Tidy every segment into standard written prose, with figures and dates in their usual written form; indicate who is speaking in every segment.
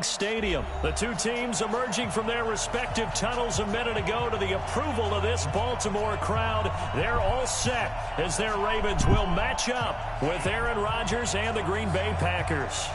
Speaker 1: Bank Stadium. The two teams emerging from their respective tunnels a minute ago to the approval of this Baltimore crowd. They're all set as their Ravens will match up with Aaron Rodgers and the Green Bay Packers.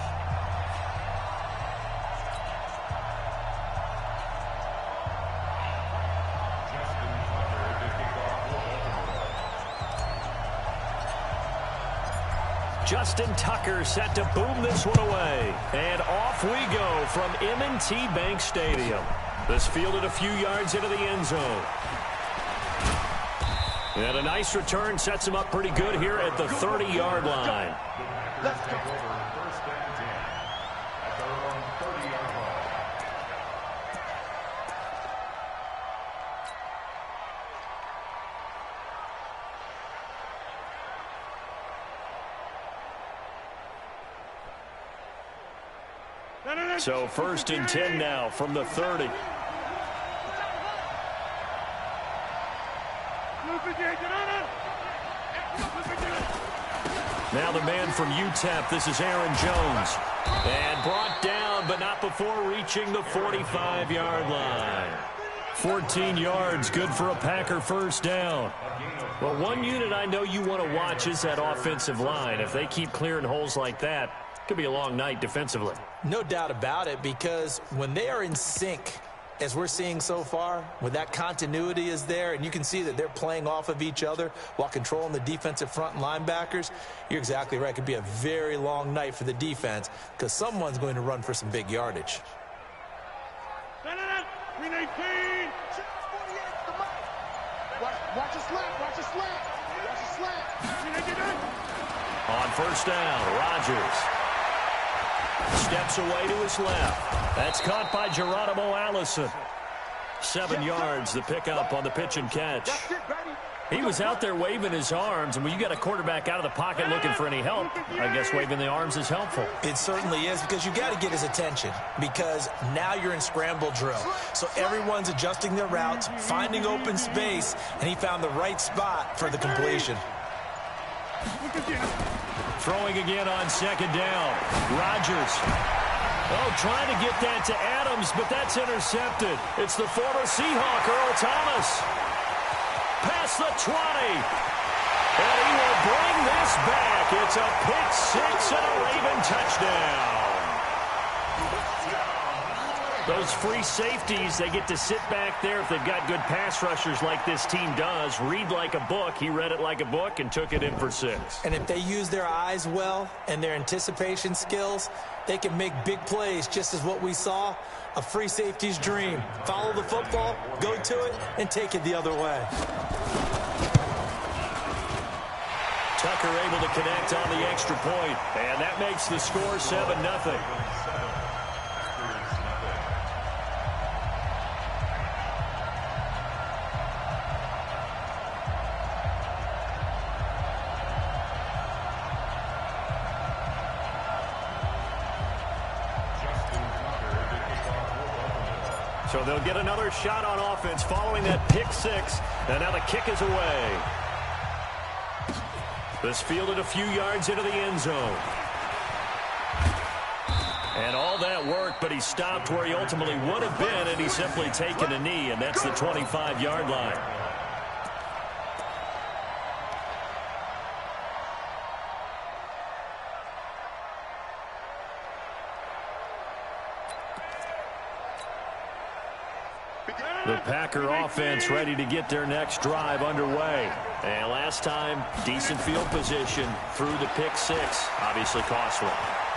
Speaker 1: Justin Tucker set to boom this one away. And off we go from M&T Bank Stadium. This fielded a few yards into the end zone. And a nice return sets him up pretty good here at the 30-yard line.
Speaker 2: Let's go. First and 10 at their own 30-yard line.
Speaker 1: So first and 10 now from the 30. Now the man from UTEP, this is Aaron Jones. And brought down, but not before reaching the 45-yard line. 14 yards, good for a Packer first down. Well, one unit I know you want to watch is that offensive line. If they keep clearing holes like that, could be a long night defensively.
Speaker 3: No doubt about it, because when they are in sync, as we're seeing so far, when that continuity is there and you can see that they're playing off of each other while controlling the defensive front and linebackers, you're exactly right. It could be a very long night for the defense because someone's going to run for some big yardage.
Speaker 2: Watch a slant, watch a slant, watch a slant.
Speaker 1: On first down, Rodgers steps away to his left. That's caught by Geronimo Allison. 7 yards, the pickup on the pitch and catch. He was out there waving his arms, and when you got a quarterback out of the pocket looking for any help, I guess waving the arms is helpful.
Speaker 3: It certainly is, because you got to get his attention, because now you're in scramble drill. So everyone's adjusting their routes, finding open space, and he found the right spot for the completion.
Speaker 1: Throwing again on second down. Rodgers. Oh, trying to get that to Adams, but that's intercepted. It's the former Seahawk, Earl Thomas. Past the 20. And he will bring this back. It's a pick six and a Raven touchdown. Those free safeties, they get to sit back there if they've got good pass rushers like this team does. Read like a book. He read it like a book and took it in for 6.
Speaker 3: And if they use their eyes well and their anticipation skills, they can make big plays, just as what we saw, a free safety's dream. Follow the football, go to it, and take it the other way.
Speaker 1: Tucker able to connect on the extra point, and that makes the score 7-0. So they'll get another shot on offense following that pick six. And now the kick is away. This fielded a few yards into the end zone. And all that work, but he stopped where he ultimately would have been, and he's simply taken a knee, and that's the 25-yard line. The Packer offense ready to get their next drive underway. And last time, decent field position through the pick six. Obviously costly.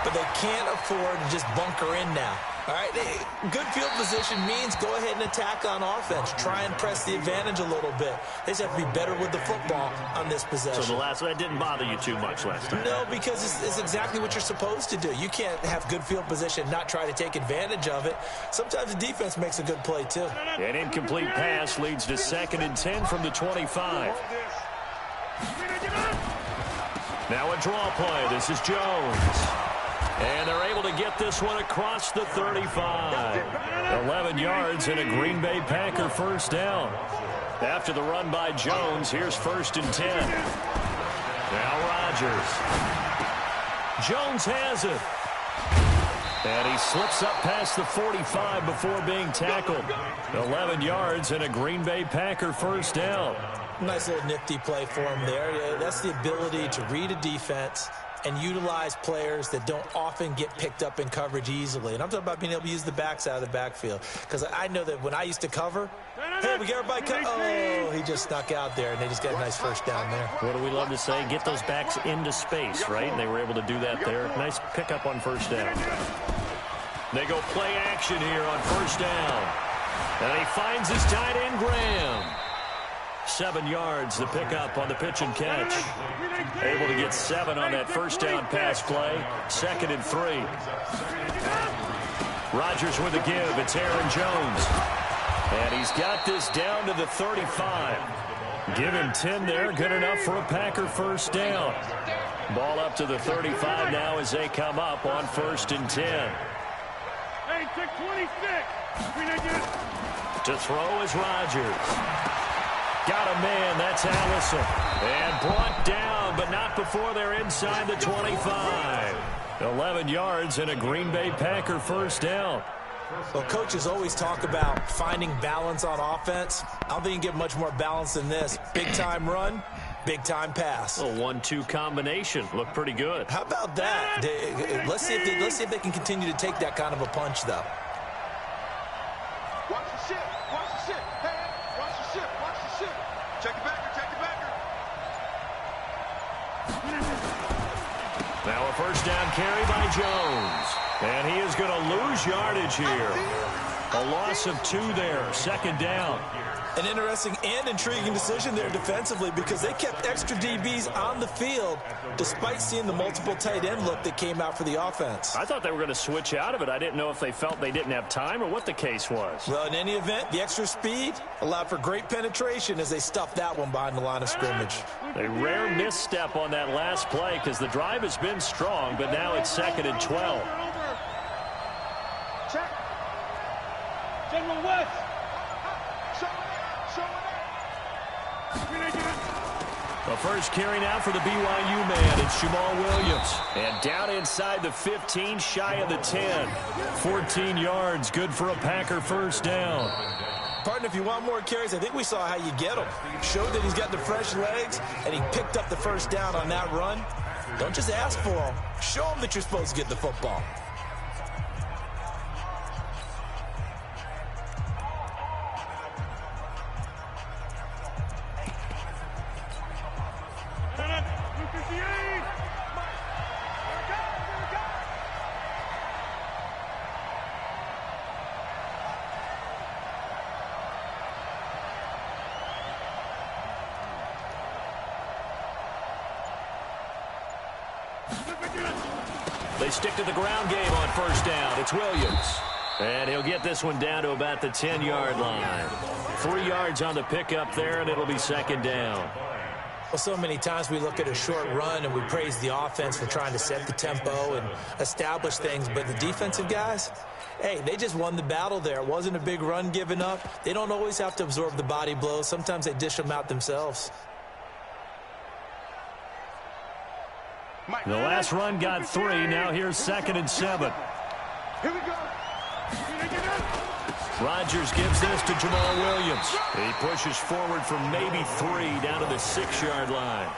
Speaker 3: But they can't afford to just bunker in now. All right, good field position means go ahead and attack on offense. Try and press the advantage a little bit. They just have to be better with the football on this possession.
Speaker 1: So the last one didn't bother you too much last time?
Speaker 3: No, because it's exactly what you're supposed to do. You can't have good field position, not try to take advantage of it. Sometimes the defense makes a good play, too.
Speaker 1: An incomplete pass leads to 2nd and 10 from the 25. Now a draw play. This is Jones. And they're able to get this one across the 35. 11 yards and a Green Bay Packer first down. After the run by Jones, here's 1st and 10. Now Rodgers. Jones has it. And he slips up past the 45 before being tackled. 11 yards and a Green Bay Packer first down.
Speaker 3: Nice little nifty play for him there. Yeah, that's the ability to read a defense and utilize players that don't often get picked up in coverage easily. And I'm talking about being able to use the backs out of the backfield. Because I know that when I used to cover, hey, we get everybody cut. Oh, he just snuck out there, and they just got a nice first down there.
Speaker 1: What do we love to say? Get those backs into space, right? And they were able to do that there. Nice pickup on first down. They go play action here on first down. And he finds his tight end, Graham. 7 yards, the pickup on the pitch and catch. Able to get 7 on that first down pass play. 2nd and 3. Rodgers with a give. It's Aaron Jones. And he's got this down to the 35. Give him 10 there. Good enough for a Packer first down. Ball up to the 35 now as they come up on 1st and 10.
Speaker 2: Hey, check 26.
Speaker 1: To throw is Rodgers. Got a man, that's Allison. And brought down, but not before they're inside the 25. 11 yards and a Green Bay Packer first down.
Speaker 3: Well, coaches always talk about finding balance on offense. I don't think you can get much more balance than this. Big-time run, big-time pass.
Speaker 1: A 1-2 combination. Looked pretty good.
Speaker 3: How about that? Let's see if they can continue to take that kind of a punch, though.
Speaker 4: Watch the ship. Watch the ship. Hey, watch the ship. Watch the ship. Check the backer. Check the backer.
Speaker 1: Now a first down carry by Jones. And he is going to lose yardage here. A loss of 2 there. 2nd down.
Speaker 3: An interesting and intriguing decision there defensively because they kept extra DBs on the field despite seeing the multiple tight end look that came out for the offense.
Speaker 1: I thought they were going to switch out of it. I didn't know if they felt they didn't have time or what the case was.
Speaker 3: Well, in any event, the extra speed allowed for great penetration as they stuffed that one behind the line of scrimmage.
Speaker 1: A rare misstep on that last play because the drive has been strong, but now it's 2nd and 12.
Speaker 4: Check.
Speaker 2: General West.
Speaker 1: The first carry now for the BYU man. It's Jamal Williams. And down inside the 15, shy of the 10. 14 yards, good for a Packer first down.
Speaker 3: Partner, if you want more carries, I think we saw how you get them. Showed that he's got the fresh legs, and he picked up the first down on that run. Don't just ask for them. Show them that you're supposed to get the football.
Speaker 1: They stick to the ground game on first down. It's Williams. And he'll get this one down to about the 10-yard line. 3 yards on the pickup there, and it'll be 2nd down.
Speaker 3: Well, so many times we look at a short run and we praise the offense for trying to set the tempo and establish things. But the defensive guys, hey, they just won the battle there. It wasn't a big run given up. They don't always have to absorb the body blows. Sometimes they dish them out themselves.
Speaker 1: The last run got 3. Now here's 2nd and 7.
Speaker 4: Here we go.
Speaker 1: Rodgers gives this to Jamal Williams. He pushes forward for maybe 3 down to the 6-yard line.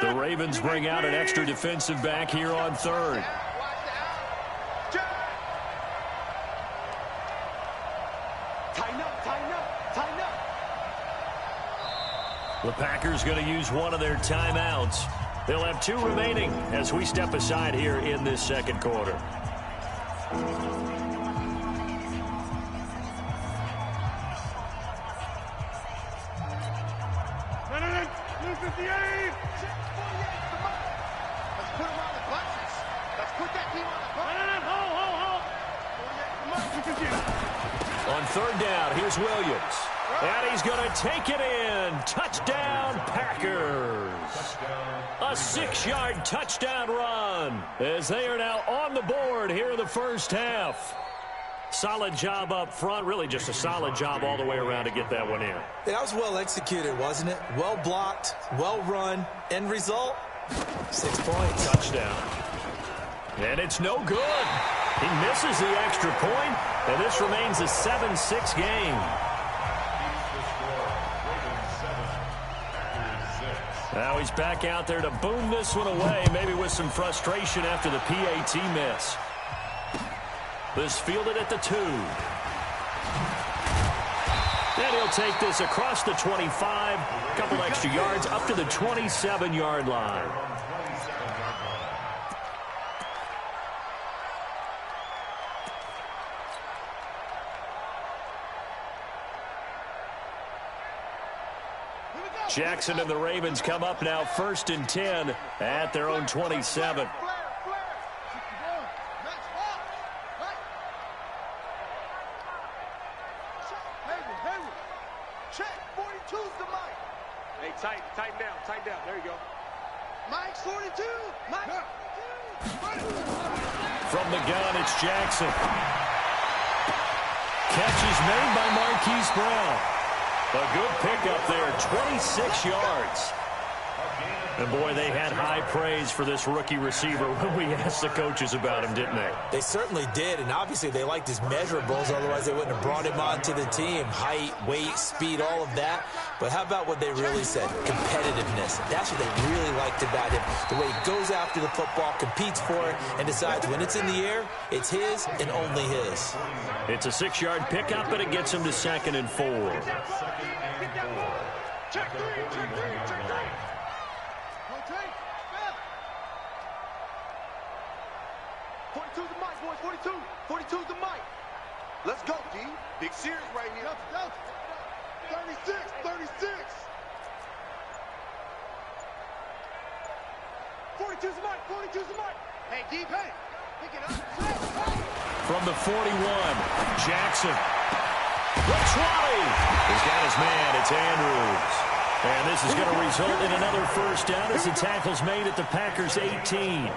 Speaker 1: The Ravens bring out an extra defensive back here on 3rd. The Packers going to use one of their timeouts. They'll have 2 remaining as we step aside here in this 2nd quarter. On 3rd down, here's Williams. And he's going to take it in. Touchdown, Packers. A 6-yard touchdown run as they are now on the board here in the first half. Solid job up front. Really just a solid job all the way around to get that one in.
Speaker 3: That was well executed, wasn't it? Well blocked, well run. End result, 6 points.
Speaker 1: Touchdown. And it's no good. He misses the extra point, and this remains a 7-6 game. Now he's back out there to boom this one away, maybe with some frustration after the PAT miss. This fielded at the 2. And he'll take this across the 25, a couple extra yards up to the 27-yard line. Jackson and the Ravens come up now 1st and 10 at their own 27.
Speaker 4: Check, 42's the mic. Hey, tighten down. There you go. Mike's 42. Mike's 42.
Speaker 1: From the gun, it's Jackson. Catch is made by Marquise Brown. A good pickup there, 26 yards. And, boy, they had high praise for this rookie receiver when we asked the coaches about him, didn't they?
Speaker 3: They certainly did, and obviously they liked his measurables. Otherwise, they wouldn't have brought him onto the team. Height, weight, speed, all of that. But how about what they really said? Competitiveness. That's what they really liked about him. The way he goes after the football, competes for it, and decides when it's in the air, it's his and only his.
Speaker 1: It's a 6-yard pickup, and it gets him to 2nd and 4.
Speaker 4: Check 3. 42's the mic, boys. 42's the mic. Let's go, D. Big series right here. 36. 42's the mic. Hey, D. Hey. Pick it up.
Speaker 1: From the 41, Jackson. The 20. He's got his man. It's Andrews. And this is going to result in another first down as the tackle's made at the Packers' 18.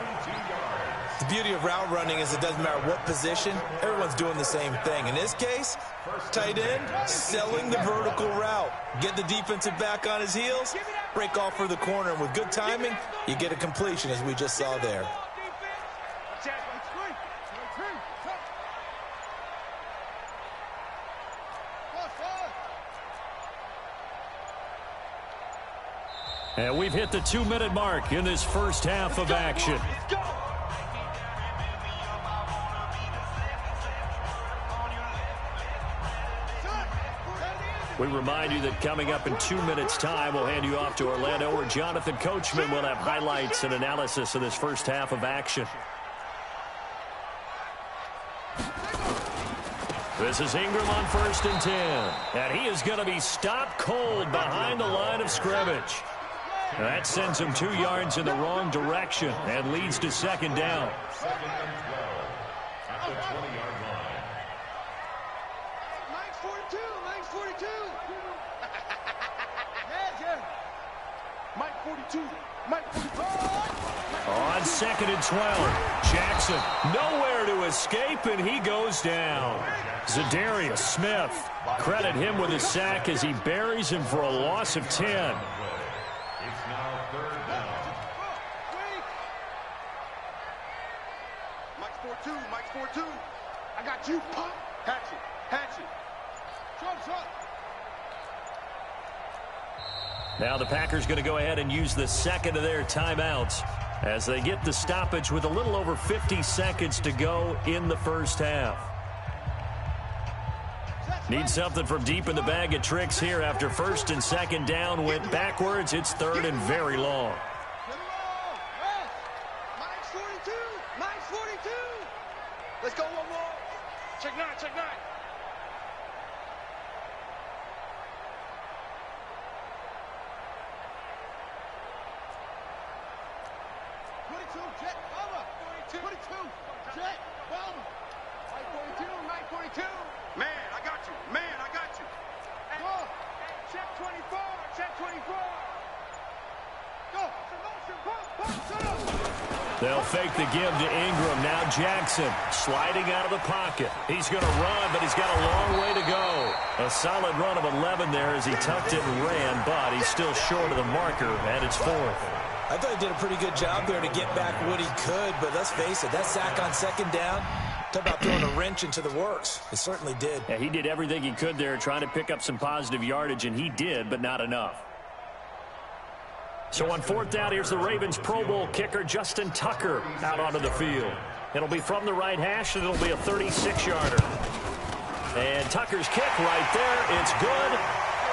Speaker 3: The beauty of route running is it doesn't matter what position, everyone's doing the same thing. In this case, tight end, selling the vertical route. Get the defensive back on his heels, break off for the corner, and with good timing, you get a completion as we just saw there.
Speaker 1: And we've hit the 2-minute mark in this first half of action. We remind you that coming up in 2 minutes' time, we'll hand you off to Orlando, where Jonathan Coachman will have highlights and analysis of this first half of action. This is Ingram on 1st and 10. And he is going to be stopped cold behind the line of scrimmage. That sends him 2 yards in the wrong direction and leads to 2nd down.
Speaker 2: 2nd and 12 at the 20-yard line.
Speaker 4: Mike's 42. Mike 42.
Speaker 1: On 2nd and 12, Jackson nowhere to escape, and he goes down. Zadarius Smith, credit him with a sack as he buries him for a loss of 10.
Speaker 2: It's now 3rd down.
Speaker 4: Mike's 4-2. I got you, pop. Hatchet. Trump.
Speaker 1: Now the Packers going to go ahead and use the 2nd of their timeouts as they get the stoppage with a little over 50 seconds to go in the first half. Need something from deep in the bag of tricks here after 1st and 2nd down went backwards. It's 3rd and very long.
Speaker 4: Mike's 42. Let's go one more. Check 9. 42, Jet, Bama. 42, Jet, Bama. Mike 42. Man, I got you. 24. Check 24. Go.
Speaker 1: They'll fake the give to Ingram. Now Jackson sliding out of the pocket. He's going to run, but he's got a long way to go. A solid run of 11 there as he tucked it and ran, but he's still short of the marker, and it's fourth.
Speaker 3: I thought he did a pretty good job there to get back what he could, but let's face it, that sack on second down, talk about throwing a wrench into the works. It certainly did.
Speaker 1: Yeah, he did everything he could there trying to pick up some positive yardage, and he did, but not enough. So on fourth down, here's the Ravens Pro Bowl kicker, Justin Tucker, out onto the field. It'll be from the right hash, and it'll be a 36-yarder. And Tucker's kick right there. It's good.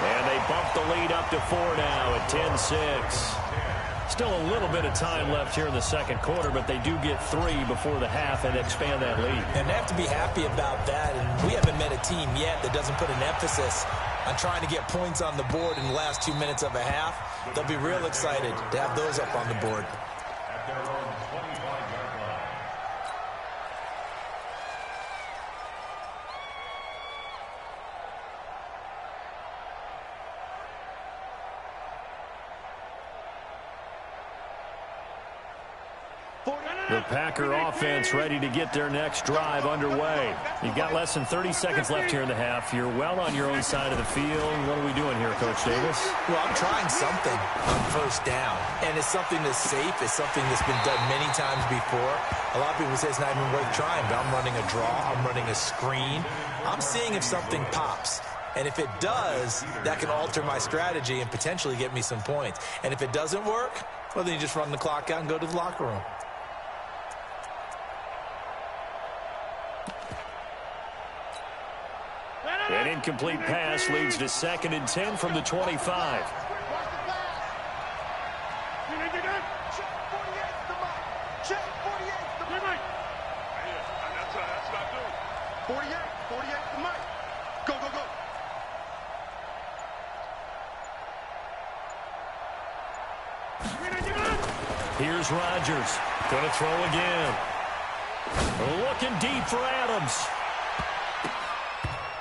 Speaker 1: And they bump the lead up to 4 now at 10-6. Still a little bit of time left here in the second quarter, but they do get 3 before the half and expand that lead.
Speaker 3: And they have to be happy about that. And we haven't met a team yet that doesn't put an emphasis on trying to get points on the board in the last 2 minutes of a half. They'll be real excited to have those up on the board.
Speaker 2: At their own 25-yard line.
Speaker 1: The Packer offense ready to get their next drive underway. You've got less than 30 seconds left here in the half. You're well on your own side of the field. What are we doing here, Coach Davis?
Speaker 3: Well, I'm trying something on first down, and it's something that's safe. It's something that's been done many times before. A lot of people say it's not even worth trying, but I'm running a draw. I'm running a screen. I'm seeing if something pops. And if it does, that can alter my strategy and potentially get me some points. And if it doesn't work, well, then you just run the clock out and go to the locker room.
Speaker 1: An incomplete pass leads to 2nd and 10 from the 25.
Speaker 4: Check 48 the mic. Check 48 the mic. That's what I do. 48 the mic. Go, go, go.
Speaker 1: Here's Rodgers. Going to throw again. Looking deep for Adams.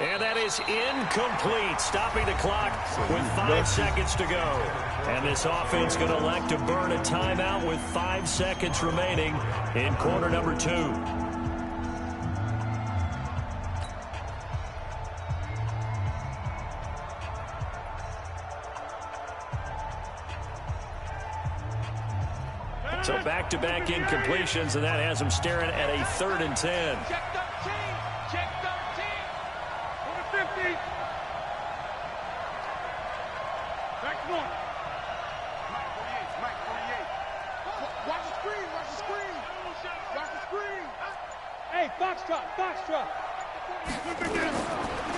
Speaker 1: And that is incomplete, stopping the clock with 5 seconds to go. And this offense going to elect to burn a timeout with 5 seconds remaining in quarter number 2. So back-to-back incompletions, and that has them staring at a 3rd and 10.
Speaker 4: Check 13. Check 13. Over 50. Back one. Mike 48. Mike 48. Watch the screen. Watch the screen. Watch the screen. Hey, Foxtrot. Foxtrot.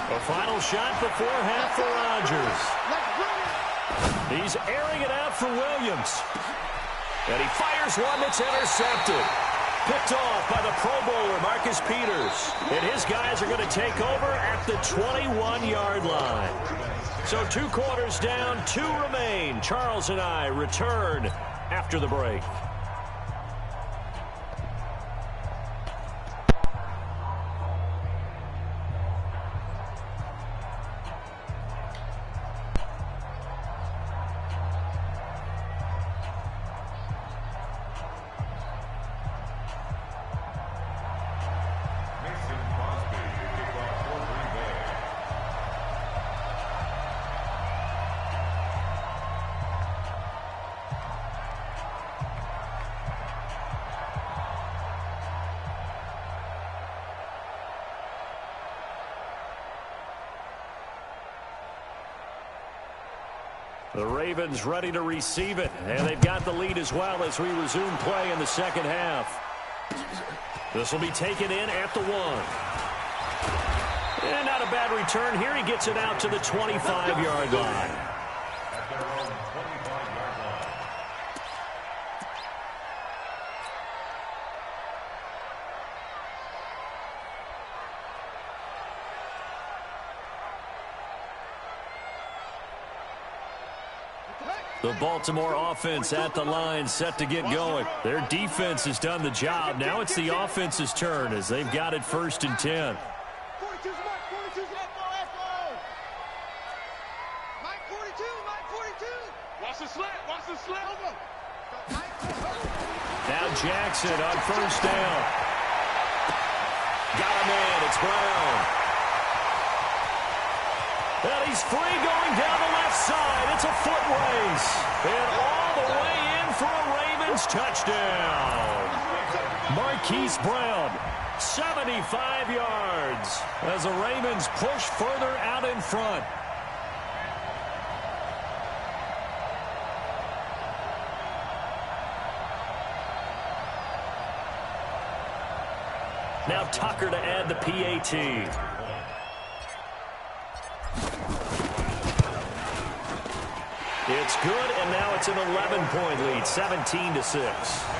Speaker 1: A final shot before half for Rodgers. He's airing it out for Williams. And he fires one that's intercepted. Picked off by the Pro Bowler, Marcus Peters. And his guys are going to take over at the 21-yard line. So 2 quarters down, 2 remain. Charles and I return after the break. The Ravens ready to receive it, and they've got the lead as well as we resume play in the second half. This will be taken in at the 1. And not a bad return here. He gets it out to the 25-yard line.
Speaker 2: At their own 25-yard line.
Speaker 1: The Baltimore offense at the line, set to get going. Their defense has done the job. Now it's the offense's turn as they've got it 1st and 10.
Speaker 4: 42's Mike. 42's Echo. Mike 42. the slip. Watch the slip.
Speaker 1: Now Jackson on first down. Got a man. It's Brown. And he's free going down the left side. It's a foot race. And all the way in for a Ravens touchdown. Marquise Brown, 75 yards as the Ravens push further out in front. Now Tucker to add the PAT. It's good, and now it's an 11-point lead, 17-6.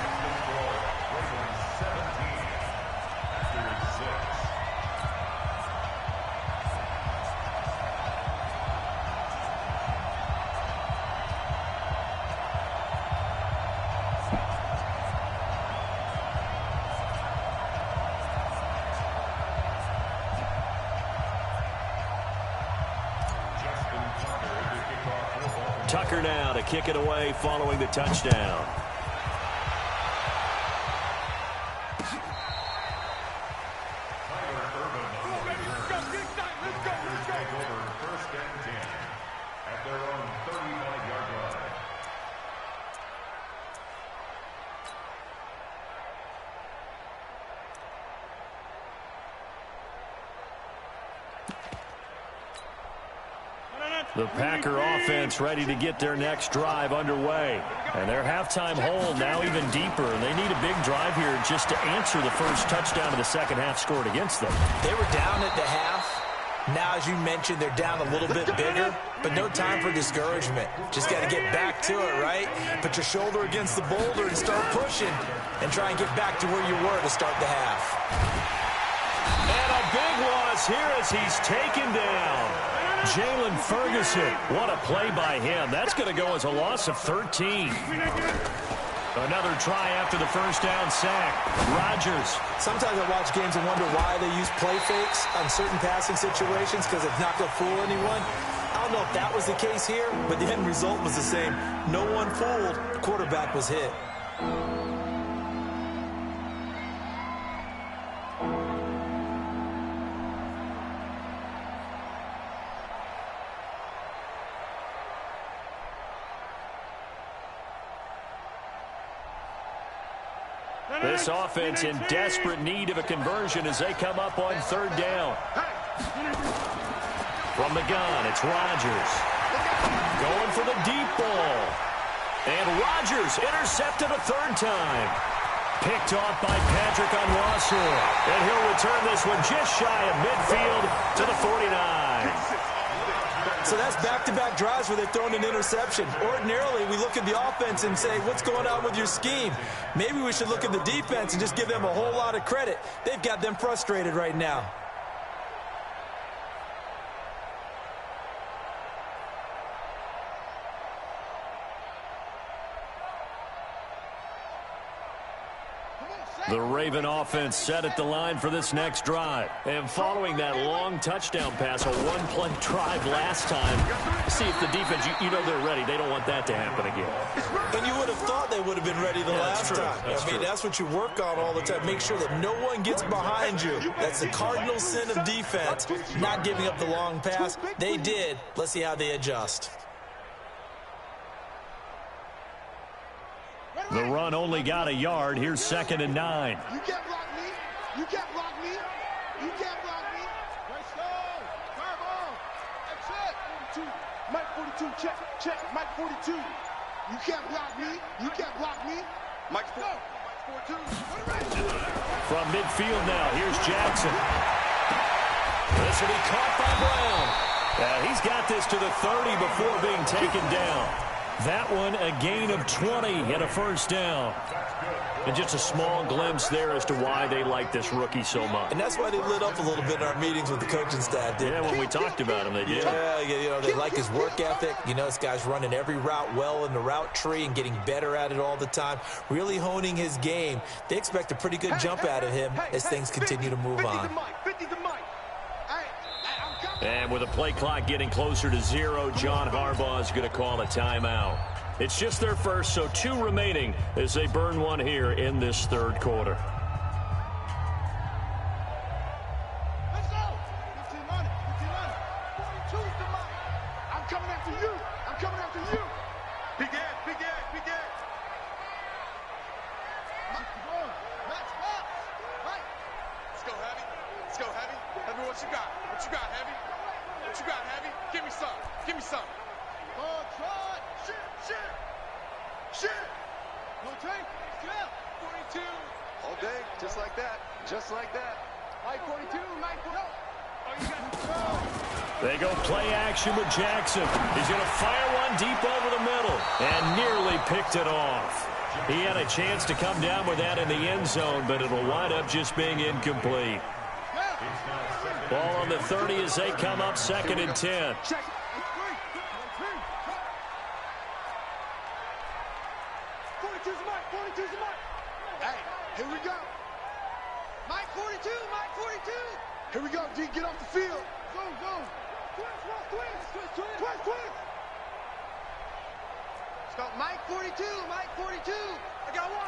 Speaker 1: Tucker now to kick it away following the touchdown. The Packer offense ready to get their next drive underway. And their halftime hole now even deeper. And they need a big drive here just to answer the first touchdown of the second half scored against them.
Speaker 3: They were down at the half. Now, as you mentioned, they're down a little bit bigger, but no time for discouragement. Just got to get back to it, right? Put your shoulder against the boulder and start pushing and try and get back to where you were to start the half.
Speaker 1: And a big loss here as he's taken down. Jalen Ferguson, what a play by him. That's going to go as a loss of 13. Another try after the first down sack. Rodgers.
Speaker 3: Sometimes I watch games and wonder why they use play fakes on certain passing situations because it's not going to fool anyone. I don't know if that was the case here, but the end result was the same. No one fooled. The quarterback was hit.
Speaker 1: This offense in desperate need of a conversion as they come up on third down. From the gun, it's Rodgers. Going for the deep ball. And Rodgers intercepted a third time. Picked off by Patrick Onwuasor. And he'll return this one just shy of midfield to the 49.
Speaker 3: So that's back-to-back drives where they've thrown an interception. Ordinarily, we look at the offense and say, what's going on with your scheme? Maybe we should look at the defense and just give them a whole lot of credit. They've got them frustrated right now.
Speaker 1: The Raven offense set at the line for this next drive. And following that long touchdown pass, a one-play drive last time, see if the defense, you know they're ready. They don't want that to happen again.
Speaker 3: And you would have thought they would have been ready the last time.
Speaker 1: I mean,
Speaker 3: that's what you work on all the time. Make sure that no one gets behind you. That's the cardinal sin of defense, not giving up the long pass. They did. Let's see how they adjust.
Speaker 1: The run only got a yard. Here's 2nd and 9.
Speaker 4: You can't block me. You can't block me. You can't block me. Let's go. Fire ball. That's it. 42. Mike 42. Check. Check. Mike 42. You can't block me. You can't block me. Mike 4. Mike 42.
Speaker 1: From midfield now, here's Jackson. This will be caught by Brown. He's got this to the 30 before being taken down. That one a gain of 20 and a first down. And just a small glimpse there as to why they like this rookie so much.
Speaker 3: And that's why they lit up a little bit in our meetings with the coaching staff, didn't they?
Speaker 1: Yeah, when we talked about him, they did.
Speaker 3: Yeah, you know, they like his work ethic. You know, this guy's running every route well in the route tree and getting better at it all the time, really honing his game. They expect a pretty good jump out of him as things continue to move on.
Speaker 1: And with the play clock getting closer to 0, John Harbaugh is going to call a timeout. It's just their first, so 2 remaining as they burn one here in this third quarter.
Speaker 4: Let's go. 15 money. 42's the money. I'm coming after you. I'm coming after you.
Speaker 2: Big Ed, Big Ed, Big Ed.
Speaker 4: Let's go, Heavy. Let's go, Heavy. Heavy, what you got? What you got, Heavy? What you got, Heavy? Give me some. Give me some. Oh, try. Shit. No take. Yeah. 42. All day, just like that. Just like that. Mike 42, Mike 42. Oh, you got
Speaker 1: They go play action with Jackson. He's going to fire one deep over the middle and nearly picked it off. He had a chance to come down with that in the end zone, but it'll wind up just being incomplete. Ball on the 30 as they come up 2nd and 10.
Speaker 4: check. Hey, here we go. Mike 42, Mike 42. Here we go, D, get off the field. Go. Twins. Let's go, Mike 42, Mike 42. I got one.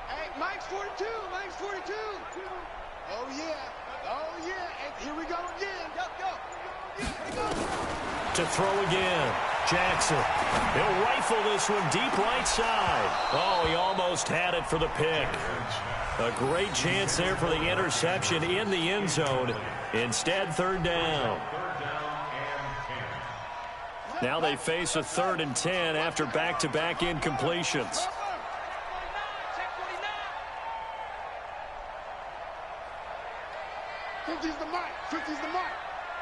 Speaker 4: Hey, Mike's 42. Oh, yeah. And here we go again. Go.
Speaker 1: To throw again. Jackson. He'll rifle this one deep right side. Oh, he almost had it for the pick. A great chance there for the interception in the end zone. Instead, 3rd down. Now they face a 3rd and 10 after back-to-back incompletions.
Speaker 4: 50's the mark.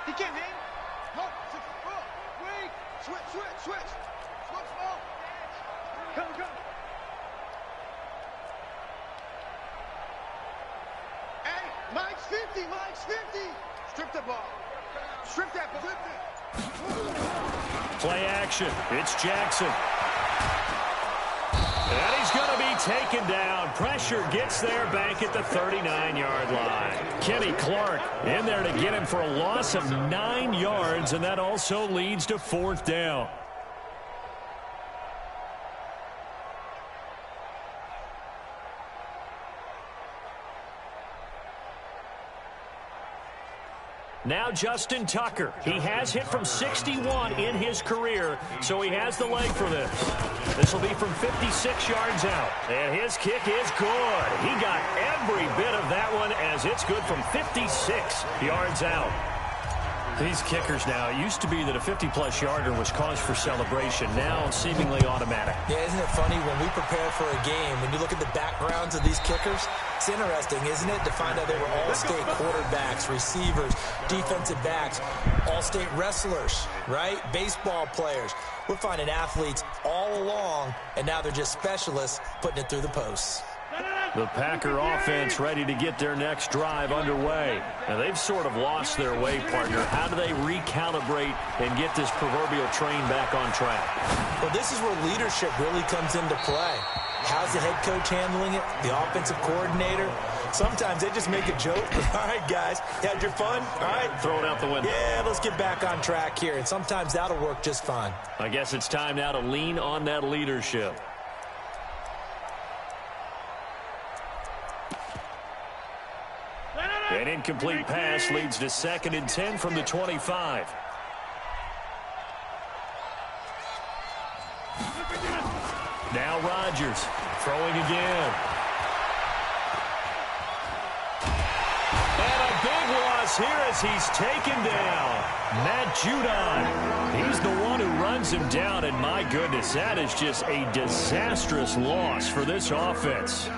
Speaker 4: He can't hang. No. Wait. Switch. Smoke. Go. Hey, Mike's 50. Strip the ball. Strip that ball.
Speaker 1: Play action. It's Jackson. And he's going to be taken down. Pressure gets there back at the 39-yard line. Kenny Clark in there to get him for a loss of 9 yards, and that also leads to 4th down. Now Justin Tucker. He has hit from 61 in his career, so he has the leg for this. This will be from 56 yards out, and his kick is good. He got every bit of that one as it's good from 56 yards out. These kickers now, it used to be that a 50-plus yarder was cause for celebration. Now seemingly automatic.
Speaker 3: Yeah, isn't it funny when we prepare for a game, when you look at the backgrounds of these kickers, it's interesting, isn't it, to find out they were all-state quarterbacks, receivers, defensive backs, all-state wrestlers, right? Baseball players. We're finding athletes all along, and now they're just specialists putting it through the posts.
Speaker 1: The Packer offense ready to get their next drive underway. And they've sort of lost their way, partner. How do they recalibrate and get this proverbial train back on track?
Speaker 3: Well, this is where leadership really comes into play. How's the head coach handling it? The offensive coordinator? Sometimes they just make a joke. All right, guys, you had your fun? All right.
Speaker 1: Throw it out the window.
Speaker 3: Yeah, let's get back on track here. And sometimes that'll work just fine.
Speaker 1: I guess it's time now to lean on that leadership. An incomplete pass leads to 2nd and 10 from the 25. Now Rodgers throwing again. And a big loss here as he's taken down. Matt Judon. He's the one who runs him down, and my goodness, that is just a disastrous loss for this offense.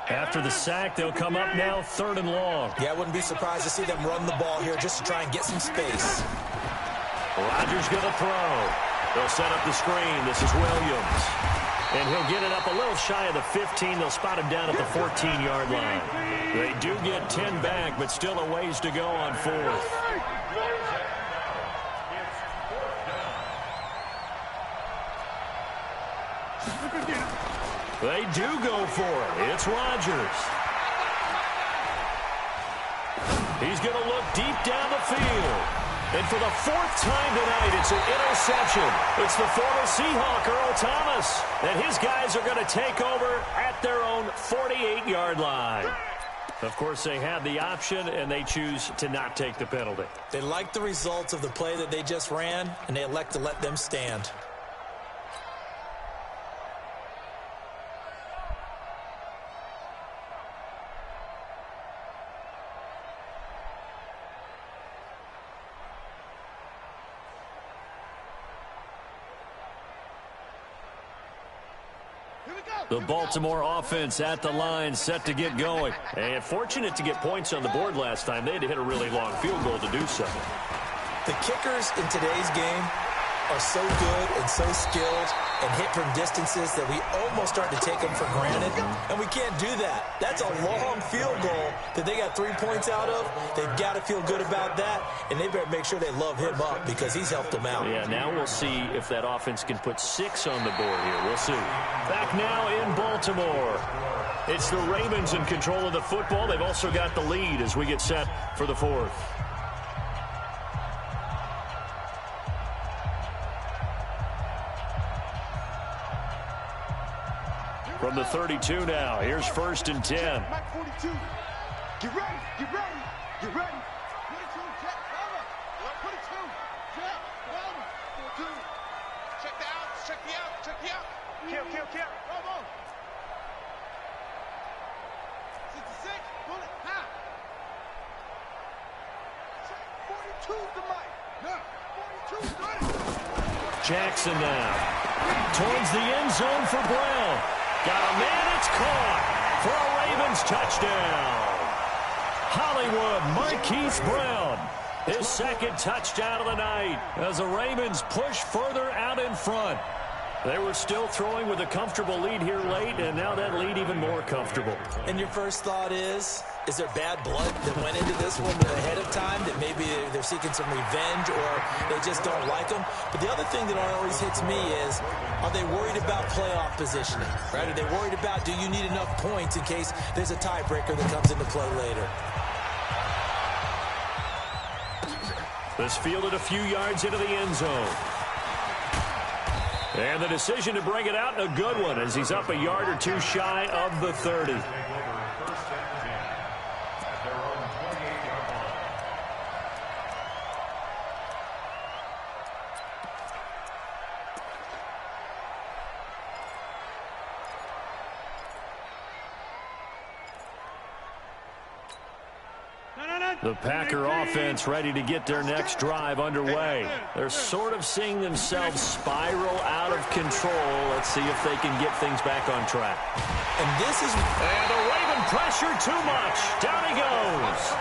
Speaker 1: After the sack, they'll come up now 3rd and long.
Speaker 3: Yeah, I wouldn't be surprised to see them run the ball here just to try and get some space.
Speaker 1: Rodgers going to throw. They'll set up the screen. This is Williams. And he'll get it up a little shy of the 15. They'll spot him down at the 14-yard line. They do get 10 back, but still a ways to go on 4th. They do go for it. It's Rodgers. He's going to look deep down the field. And for the fourth time tonight, it's an interception. It's the former Seahawk, Earl Thomas. And his guys are going to take over at their own 48-yard line. Of course, they have the option, and they choose to not take the penalty.
Speaker 3: They like the results of the play that they just ran, and they elect to let them stand.
Speaker 1: The Baltimore offense at the line, set to get going. And fortunate to get points on the board last time. They had to hit a really long field goal to do so.
Speaker 3: The kickers in today's game are so good and so skilled and hit from distances that we almost start to take them for granted, and we can't do that. That's a long field goal that they got 3 points out of. They've got to feel good about that, and they better make sure they love him up because he's helped them out.
Speaker 1: Yeah, now we'll see if that offense can put 6 on the board here. We'll see. Back now in Baltimore. It's the Ravens in control of the football. They've also got the lead as we get set for the fourth. From the 32 now, here's 1st and 10.
Speaker 4: Mike 42. Get ready, get ready, get ready. 42, check, cover. 42, check, cover. 42. Check the outs, check the out, check the out. Kill. Bravo. 66, pull it, half. Check, 42's the mic. Now, 42's got it.
Speaker 1: Jackson now. Towards the end zone for Brown. Got a man, it's caught for a Ravens touchdown. Hollywood Marquise Brown, his 2nd touchdown of the night as the Ravens push further out in front. They were still throwing with a comfortable lead here late, and now that lead even more comfortable.
Speaker 3: And your first thought is there bad blood that went into this one ahead of time, that maybe they're seeking some revenge or they just don't like them? But the other thing that always hits me is, are they worried about playoff positioning? Right? Are they worried about, do you need enough points in case there's a tiebreaker that comes into play later?
Speaker 1: This fielded a few yards into the end zone. And the decision to bring it out, a good one, as he's up a yard or two shy of the 30. The Packer offense ready to get their next drive underway. They're sort of seeing themselves spiral out of control. Let's see if they can get things back on track.
Speaker 3: And
Speaker 1: the Raven pressure too much. Down he goes.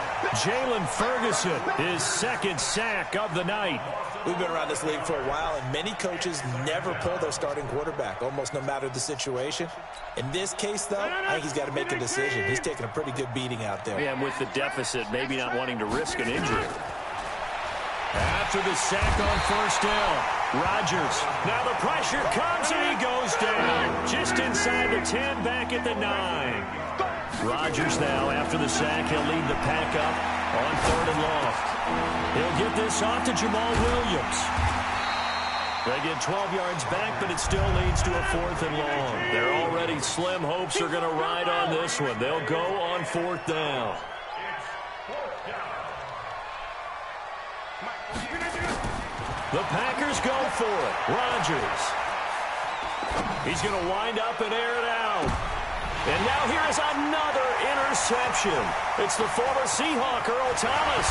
Speaker 1: Jalen Ferguson, his 2nd sack of the night.
Speaker 3: We've been around this league for a while, and many coaches never pull their starting quarterback, almost no matter the situation. In this case, though, I think he's got to make a decision. He's taking a pretty good beating out there.
Speaker 1: Yeah, and with the deficit, maybe not wanting to risk an injury. After the sack on 1st down, Rodgers. Now the pressure comes, and he goes down. Just inside the 10, back at the 9. Rodgers now, after the sack, he'll lead the pack up on 3rd and long. He'll get this off to Jamal Williams. They get 12 yards back, but it still leads to a 4th and long. Their already slim hopes are going to ride on this one. They'll go on 4th down. The Packers go for it. Rodgers. He's going to wind up and air it out. And now here is another interception. It's the former Seahawk, Earl Thomas.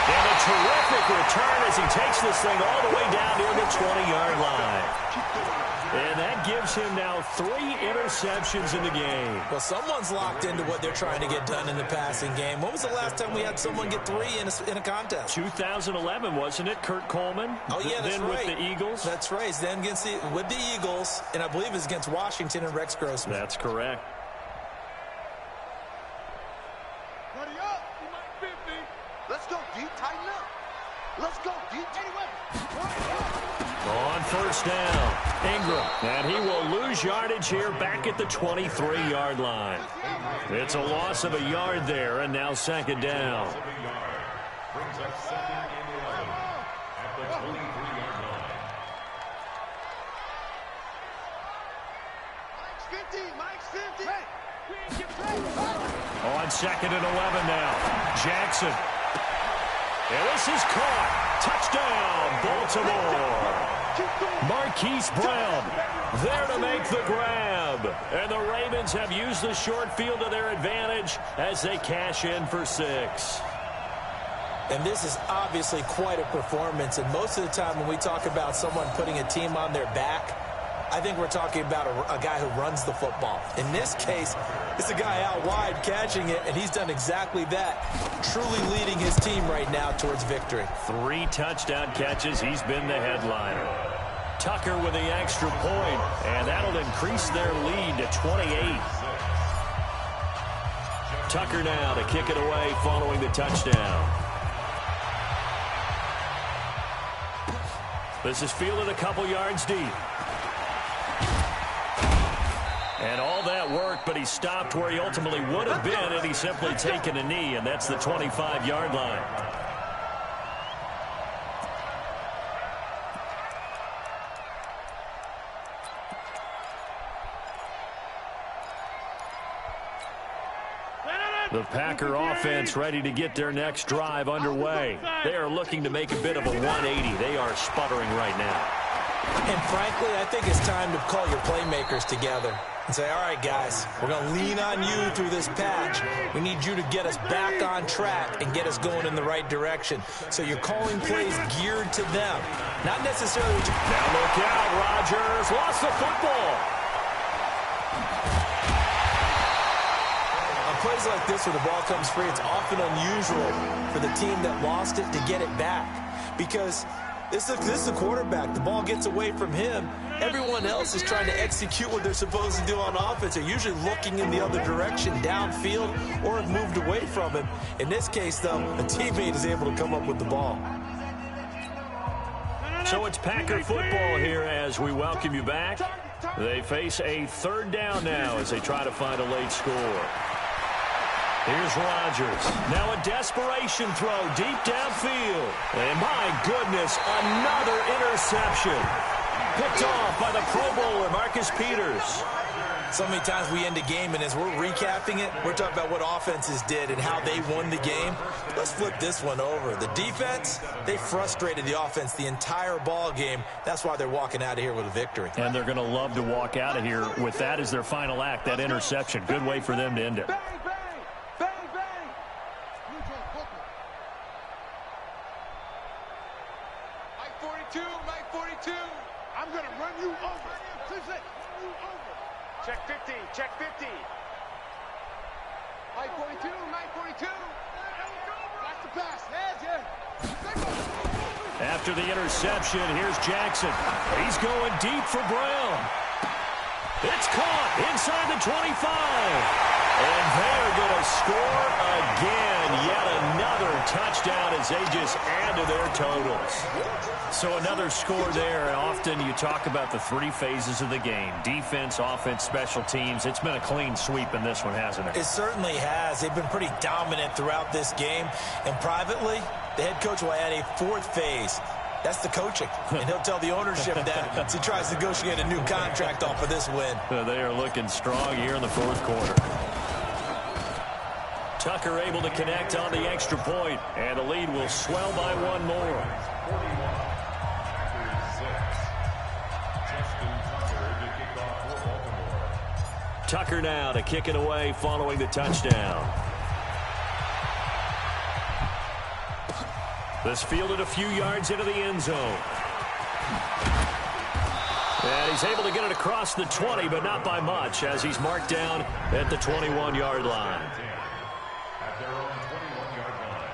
Speaker 1: And a terrific return as he takes this thing all the way down near the 20-yard line. And that gives him now 3 interceptions in the game.
Speaker 3: Well, someone's locked into what they're trying to get done in the passing game. When was the last time we had someone get 3 in a contest?
Speaker 1: 2011, wasn't it? Kurt Coleman.
Speaker 3: Oh, yeah, that's
Speaker 1: then
Speaker 3: right.
Speaker 1: With the Eagles.
Speaker 3: That's right. Then with the Eagles, and I believe it's against Washington and Rex Grossman.
Speaker 1: That's correct.
Speaker 4: Ready up. You might fit me. Let's go deep, tighten up. Let's go deep.
Speaker 1: On 1st first down. Ingram, and he will lose yardage here back at the 23-yard line. It's a loss of a yard there, and now second down.
Speaker 2: Brings up second and 11 at the 23-yard line.
Speaker 4: Mike's 50. Hey.
Speaker 1: On second and 11 now. Jackson. And this is caught. Touchdown, Baltimore. Marquise Brown there to make the grab. And the Ravens have used the short field to their advantage as they cash in for 6.
Speaker 3: And this is obviously quite a performance. And most of the time when we talk about someone putting a team on their back, I think we're talking about a guy who runs the football. In this case, it's a guy out wide catching it, and he's done exactly that, truly leading his team right now towards victory.
Speaker 1: 3 touchdown catches. He's been the headliner. Tucker with the extra point, and that'll increase their lead to 28. Tucker now to kick it away following the touchdown. This is fielded a couple yards deep. And all that work, but he stopped where he ultimately would have been had he simply taken a knee, and that's the 25-yard line. The Packer offense ready to get their next drive underway. They are looking to make a bit of a 180. They are sputtering right now.
Speaker 3: And frankly, I think it's time to call your playmakers together and say, all right, guys, we're going to lean on you through this patch. We need you to get us back on track and get us going in the right direction. So you're calling plays geared to them, not necessarily what you...
Speaker 1: Now look out, Rodgers lost the football.
Speaker 3: On plays like this where the ball comes free, it's often unusual for the team that lost it to get it back, because this is the quarterback. The ball gets away from him. Everyone else is trying to execute what they're supposed to do on offense. They're usually looking in the other direction, downfield, or have moved away from him. In this case, though, a teammate is able to come up with the ball.
Speaker 1: So it's Packer football here as we welcome you back. They face a third down now as they try to find a late score. Here's Rodgers. Now a desperation throw deep downfield. And my goodness, another interception. Picked off by the Pro Bowler, Marcus Peters.
Speaker 3: So many times we end a game, and as we're recapping it, we're talking about what offenses did and how they won the game. Let's flip this one over. The defense, they frustrated the offense the entire ball game. That's why they're walking out of here with a victory.
Speaker 1: And they're going to love to walk out of here with that as their final act, that interception. Good way for them to end it.
Speaker 4: Mike 42. I'm going to run you over. Check 50. Check 50. Mike 42. Mike 42. That's the pass.
Speaker 1: After the interception, here's Jackson. He's going deep for Brown. It's caught inside the 25. And they're going to score again. Yet another touchdown as they just add to their totals. So another score there. Often you talk about the 3 phases of the game. Defense, offense, special teams. It's been a clean sweep in this one, hasn't it?
Speaker 3: It certainly has. They've been pretty dominant throughout this game. And privately, the head coach will add a 4th phase. That's the coaching. And he'll tell the ownership that as he tries to negotiate a new contract off of this win.
Speaker 1: They are looking strong here in the 4th quarter. Tucker able to connect on the extra point, and the lead will swell by 1 more. Tucker now to kick it away following the touchdown. This fielded a few yards into the end zone. And he's able to get it across the 20, but not by much, as he's marked down at the 21-yard line.
Speaker 2: At their own 21-yard line.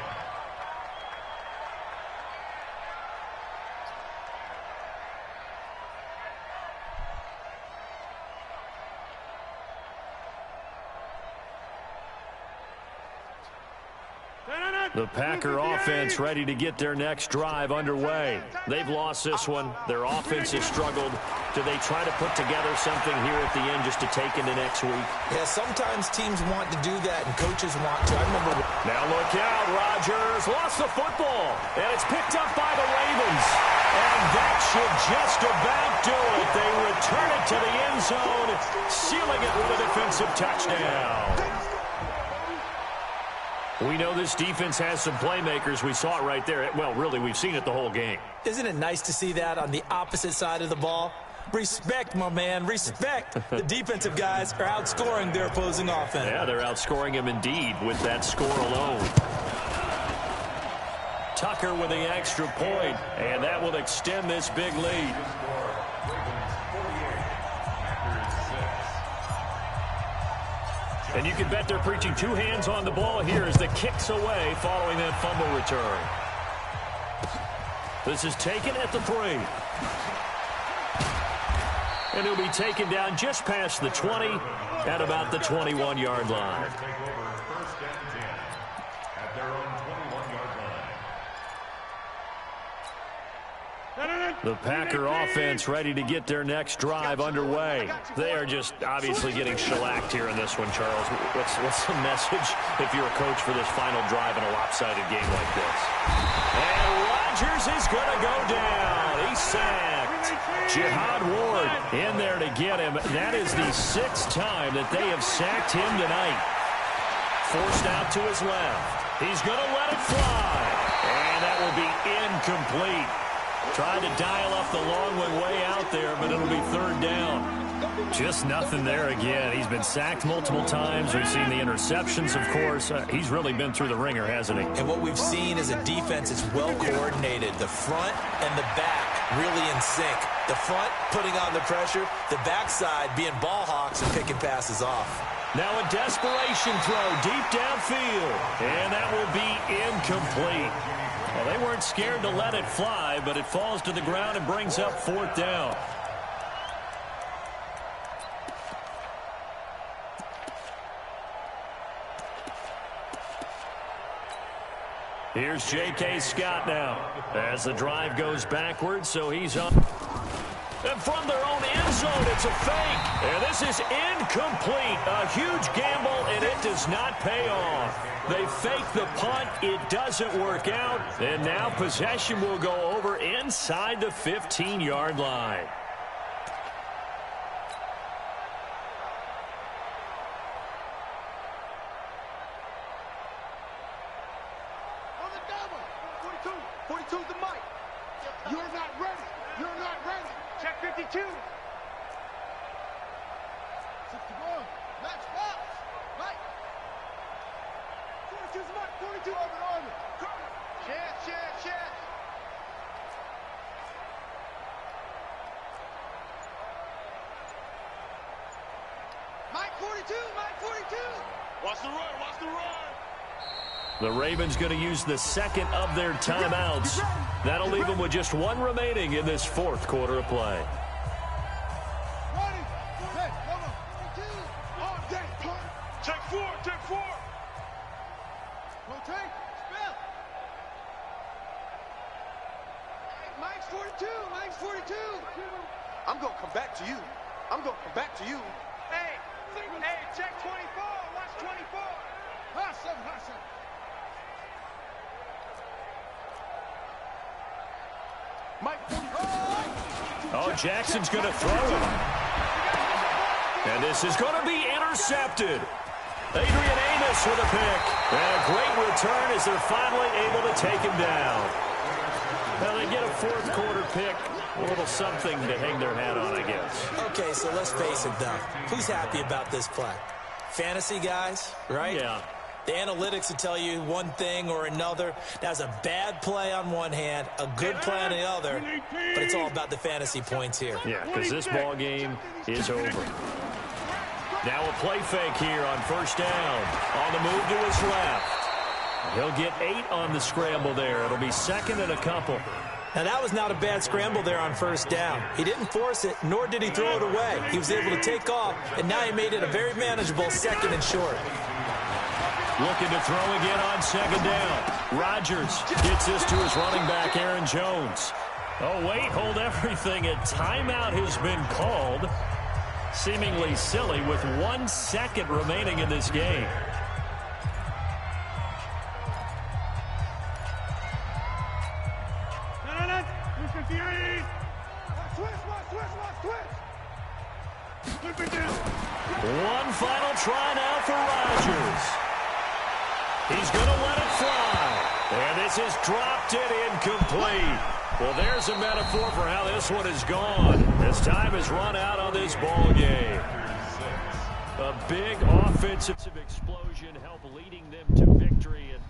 Speaker 1: The Packer offense ready to get their next drive underway. They've lost this one. Their offense has struggled. Do they try to put together something here at the end just to take into next week?
Speaker 3: Yeah, sometimes teams want to do that and coaches want to. I remember.
Speaker 1: Now look out. Rodgers lost the football, and it's picked up by the Ravens. And that should just about do it. They return it to the end zone, sealing it with a defensive touchdown. We know this defense has some playmakers. We saw it right there. Well, really, we've seen it the whole game.
Speaker 3: Isn't it nice to see that on the opposite side of the ball? Respect, my man, respect. The defensive guys are outscoring their opposing offense.
Speaker 1: Yeah, they're outscoring him indeed with that score alone. Tucker with the extra point, and that will extend this big lead. And you can bet they're preaching two hands on the ball here as the kick's away following that fumble return. This is taken at the 3. And he'll be taken down just past the 20 at about the 21-yard line. The Packer offense ready to get their next drive underway. They are just obviously getting shellacked here in this one, Charles. What's the message if you're a coach for this final drive in a lopsided game like this? And Rodgers is going to go down. He's sacked. Jihad Ward in there to get him. That is the 6th time that they have sacked him tonight. Forced out to his left. He's going to let it fly. And that will be incomplete. Tried to dial up the long one way out there, but it'll be 3rd down. Just nothing there again. He's been sacked multiple times. We've seen the interceptions, of course. He's really been through the ringer, hasn't he?
Speaker 3: And what we've seen is a defense that's well coordinated. The front and the back really in sync. The front putting on the pressure, the backside being ball hawks and picking passes off.
Speaker 1: Now a desperation throw deep downfield, and that will be incomplete. Well, they weren't scared to let it fly, but it falls to the ground and brings up 4th down. Here's J.K. Scott now as the drive goes backwards, so he's on. And from their own end zone, it's a fake. And this is incomplete. A huge gamble, and it does not pay off. They fake the punt. It doesn't work out. And now possession will go over inside the 15-yard line.
Speaker 4: On the double. 42 is the mic. You're not ready. You're not ready. Check 52. 61. Match box. Mike. 42 is the mic. 42 over. Check. Mike 42. Watch the run.
Speaker 1: The Ravens going to use the 2nd of their timeouts. That'll leave them with just 1 remaining in this 4th quarter of play.
Speaker 4: Check 4. Rotate. Spell. Mike's 42. I'm going to come back to you. Hey, check 24. Watch 24. Hot 7. Mike 44.
Speaker 1: Oh, Jackson's going to throw it. And this is going to be intercepted. Adrian Amos with a pick. And a great return as they're finally able to take him down. Now they get a 4th quarter pick. A little something to hang their hat on, I guess.
Speaker 3: Okay, so let's face it, though. Who's happy about this play? Fantasy guys, right?
Speaker 1: Yeah.
Speaker 3: The analytics will tell you one thing or another. That's a bad play on one hand, a good play on the other, but it's all about the fantasy points here.
Speaker 1: Yeah, because this ball game is over. Now a play fake here on 1st down. On the move to his left. He'll get 8 on the scramble there. It'll be 2nd and a couple.
Speaker 3: Now, that was not a bad scramble there on 1st down. He didn't force it, nor did he throw it away. He was able to take off, and now he made it a very manageable 2nd and short.
Speaker 1: Looking to throw again on second down. Rodgers gets this to his running back, Aaron Jones. Oh, wait, hold everything. A timeout has been called. Seemingly silly with 1 second remaining in this game. One final try now for Rodgers. He's going to let it fly. And this is dropped it incomplete. Well, there's a metaphor for how this one is gone. As time has run out on this ball game. A big offensive explosion helped leading them to victory. And